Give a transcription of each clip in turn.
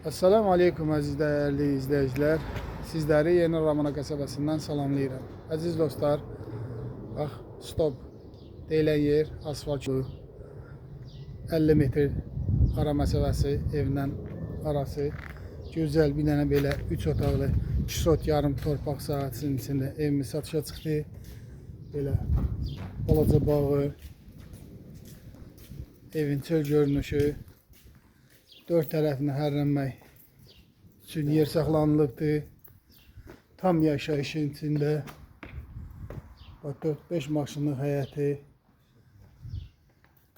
Assalamu aleykum əziz dəyərli izləyicilər. Sizləri Yeni Ramana qəsəbəsindən salamlayıram. Əziz dostlar, bax, stop deyilən yer asfaltlı 50 metr ara məsafəsi evdən arası. Gözəl bir dənə belə 3 otaqlı 2 sot yarım torpaq sahəsinin içində evimiz satışa çıxdı. Belə balaca bağı, evin çöl görünüşü, dörd tərəfinə hərlənmək üçün yer saxlanılıbdır. Tam yaşayışın içində 4-5 maşınlı həyəti,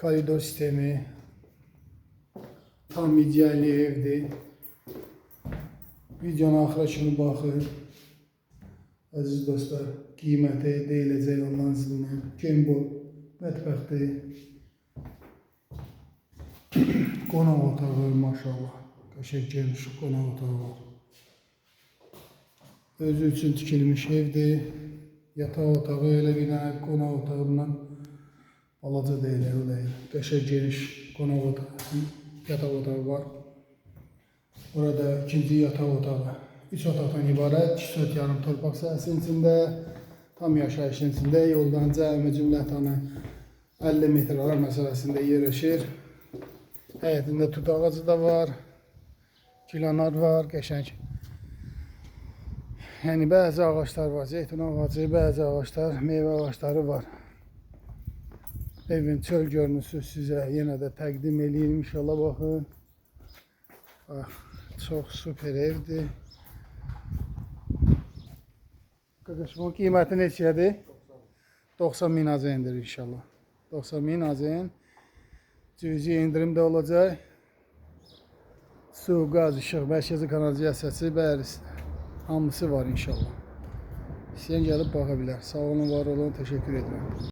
koridor sistemi, tam ideal evdir. Videonun axıra kimi baxın. Əziz dostlar, qiyməti deyiləcək ondan sonra Kembol mətbəxdir. Qonaq otağı maşallah. Qəşəng geniş qonaq otağı var. Özü üçün tikilmiş evdir. Yataq otağı elə bir dənə qonaq otağından balaca deyil, elə qəşəng geniş qonaq otağı, yataq otağı var. Orada ikinci yataq otağı. 3 otaqdan ibarət, 2 sot yarım torpaq sahəsinin içində, tam yaşayışın içində, yoldan cəmi cümlətanı 50 metr ara məsafəsində yerləşir. Həyətində tut ağacı da var, gilanar var, qəşəng. Yəni bəzi ağaçlar var, zeytun ağacı, bəzi ağaçlar, meyvə ağaçları var. Evin çöl görünüşü sizə yenə də təqdim edeyim, inşallah baxın. Bax, çox super evdir. Bunun qiyməti neçədir? 90 min azendir inşallah. 90 min azen. Cüzi indirim də olacaq. Su, qaz, işıq, mərkəzi kanalizasiyası, bərisi, hamısı var inşallah. İstəyən gəlib baxa bilər. Sağ olun, var olun, təşəkkür edirəm.